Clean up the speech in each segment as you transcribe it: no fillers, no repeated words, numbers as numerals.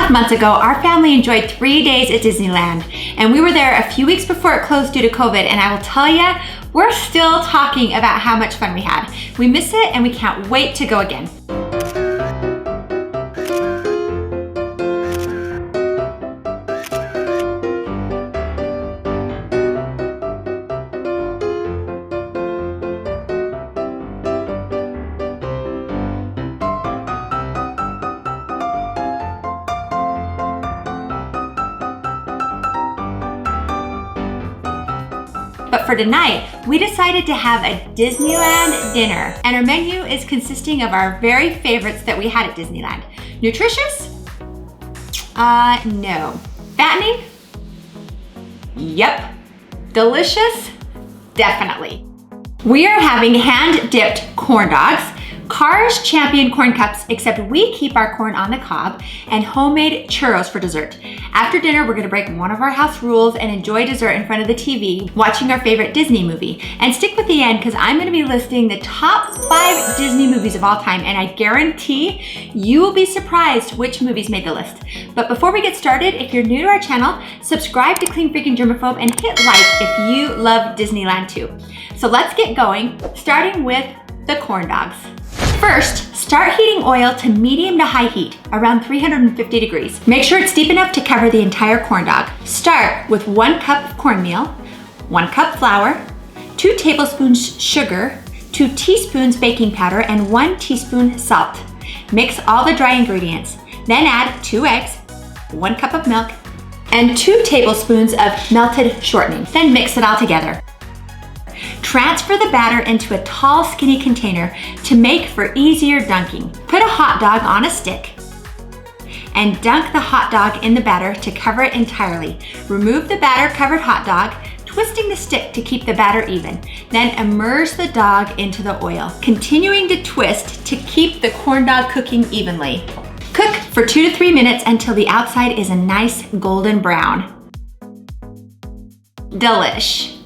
2.5 months ago, our family enjoyed 3 days at Disneyland, and we were there a few weeks before it closed due to COVID, and I will tell you, we're still talking about how much fun we had. We miss it, and we can't wait to go again. But for tonight, we decided to have a Disneyland dinner, and our menu is consisting of our very favorites that we had at Disneyland. Nutritious? No. Fattening? Yep. Delicious? Definitely. We are having hand-dipped corn dogs, Cars Champion corn cups, except we keep our corn on the cob, and homemade churros for dessert. After dinner, we're gonna break one of our house rules and enjoy dessert in front of the TV, watching our favorite Disney movie. And stick with the end, because I'm gonna be listing the top 5 Disney movies of all time, and I guarantee you will be surprised which movies made the list. But before we get started, if you're new to our channel, subscribe to Clean Freaking Germaphobe and hit like if you love Disneyland too. So let's get going, starting with the corn dogs. First, start heating oil to medium to high heat, around 350 degrees. Make sure it's deep enough to cover the entire corn dog. Start with 1 cup of cornmeal, 1 cup flour, 2 tablespoons sugar, 2 teaspoons baking powder, and 1 teaspoon salt. Mix all the dry ingredients. Then add 2 eggs, 1 cup of milk, and 2 tablespoons of melted shortening. Then mix it all together. Transfer the batter into a tall, skinny container to make for easier dunking. Put a hot dog on a stick and dunk the hot dog in the batter to cover it entirely. Remove the batter-covered hot dog, twisting the stick to keep the batter even. Then immerse the dog into the oil, continuing to twist to keep the corn dog cooking evenly. Cook for 2 to 3 minutes until the outside is a nice golden brown. Delish.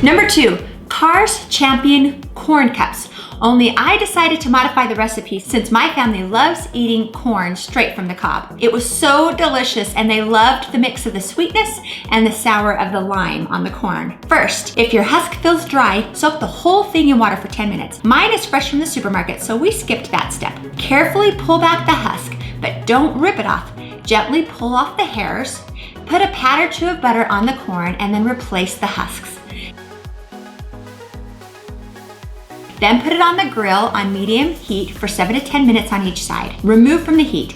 Number 2, Cars Champion corn cups. Only I decided to modify the recipe since my family loves eating corn straight from the cob. It was so delicious, and they loved the mix of the sweetness and the sour of the lime on the corn. First, if your husk feels dry, soak the whole thing in water for 10 minutes. Mine is fresh from the supermarket, so we skipped that step. Carefully pull back the husk, but don't rip it off. Gently pull off the hairs. Put a pat or 2 of butter on the corn, and then replace the husks. Then put it on the grill on medium heat for 7 to 10 minutes on each side. Remove from the heat.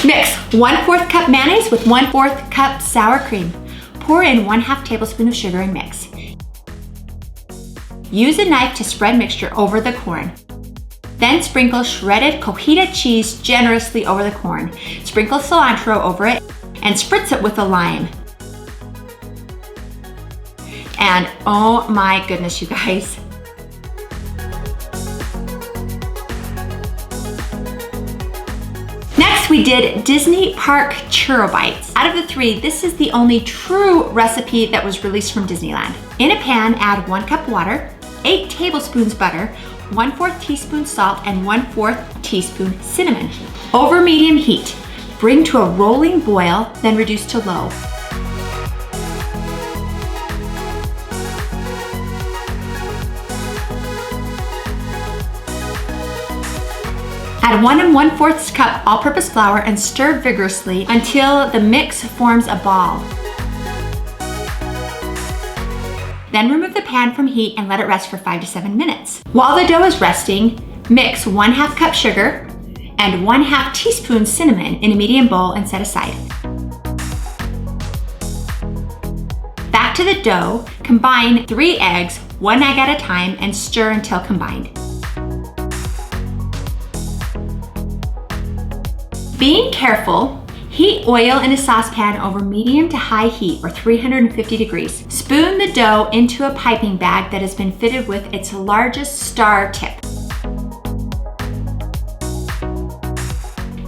Mix 1/4 cup mayonnaise with 1/4 cup sour cream. Pour in 1/2 tablespoon of sugar and mix. Use a knife to spread mixture over the corn. Then sprinkle shredded cojita cheese generously over the corn. Sprinkle cilantro over it and spritz it with a lime. And oh my goodness, you guys. We did Disney Park Churro Bites. Out of the 3, this is the only true recipe that was released from Disneyland. In a pan, add 1 cup water, 8 tablespoons butter, 1/4 teaspoon salt, and 1/4 teaspoon cinnamon. Over medium heat, bring to a rolling boil, then reduce to low. Add 1 1/4 cup all-purpose flour and stir vigorously until the mix forms a ball. Then remove the pan from heat and let it rest for 5 to 7 minutes. While the dough is resting, mix 1/2 cup sugar and 1/2 teaspoon cinnamon in a medium bowl and set aside. Back to the dough, combine 3 eggs, 1 egg at a time, and stir until combined. Being careful, heat oil in a saucepan over medium to high heat or 350 degrees. Spoon the dough into a piping bag that has been fitted with its largest star tip.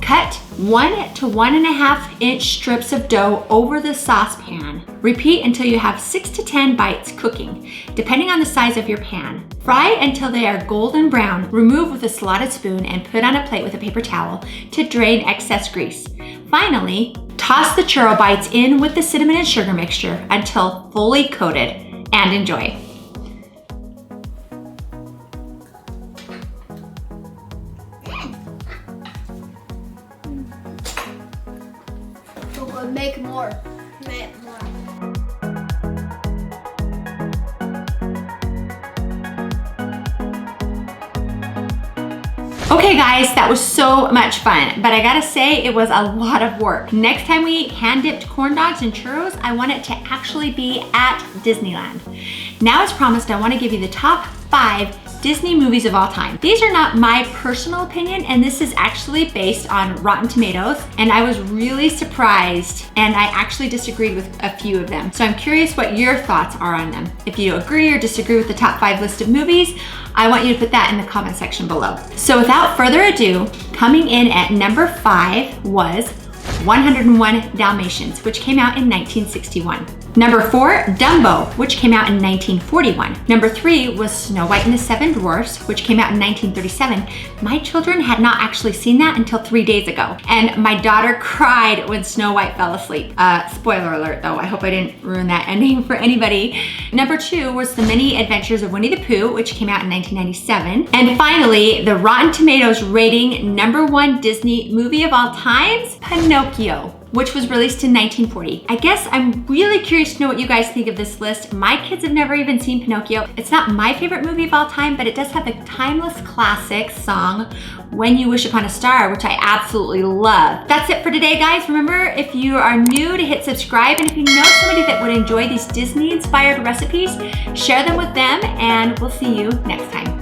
Cut 1 to 1.5 inch strips of dough over the saucepan. Repeat until you have 6 to 10 bites cooking, depending on the size of your pan. Fry until they are golden brown. Remove with a slotted spoon and put on a plate with a paper towel to drain excess grease. Finally, toss the churro bites in with the cinnamon and sugar mixture until fully coated, and enjoy. So good. Make more. Make more. Okay guys, that was so much fun, but I gotta say it was a lot of work. Next time we eat hand-dipped corn dogs and churros, I want it to actually be at Disneyland. Now as promised, I wanna give you the top 5 Disney movies of all time. These are not my personal opinion, and this is actually based on Rotten Tomatoes, and I was really surprised, and I actually disagreed with a few of them. So I'm curious what your thoughts are on them. If you agree or disagree with the top 5 list of movies, I want you to put that in the comment section below. So without further ado, coming in at number 5 was 101 Dalmatians, which came out in 1961. Number 4, Dumbo, which came out in 1941. Number 3 was Snow White and the Seven Dwarfs, which came out in 1937. My children had not actually seen that until 3 days ago. And my daughter cried when Snow White fell asleep. Spoiler alert though, I hope I didn't ruin that ending for anybody. Number 2 was The Many Adventures of Winnie the Pooh, which came out in 1997. And finally, the Rotten Tomatoes rating number 1 Disney movie of all times, Pinocchio, which was released in 1940. I guess I'm really curious to know what you guys think of this list. My kids have never even seen Pinocchio. It's not my favorite movie of all time, but it does have the timeless classic song, When You Wish Upon a Star, which I absolutely love. That's it for today, guys. Remember, if you are new, to hit subscribe, and if you know somebody that would enjoy these Disney-inspired recipes, share them with them, and we'll see you next time.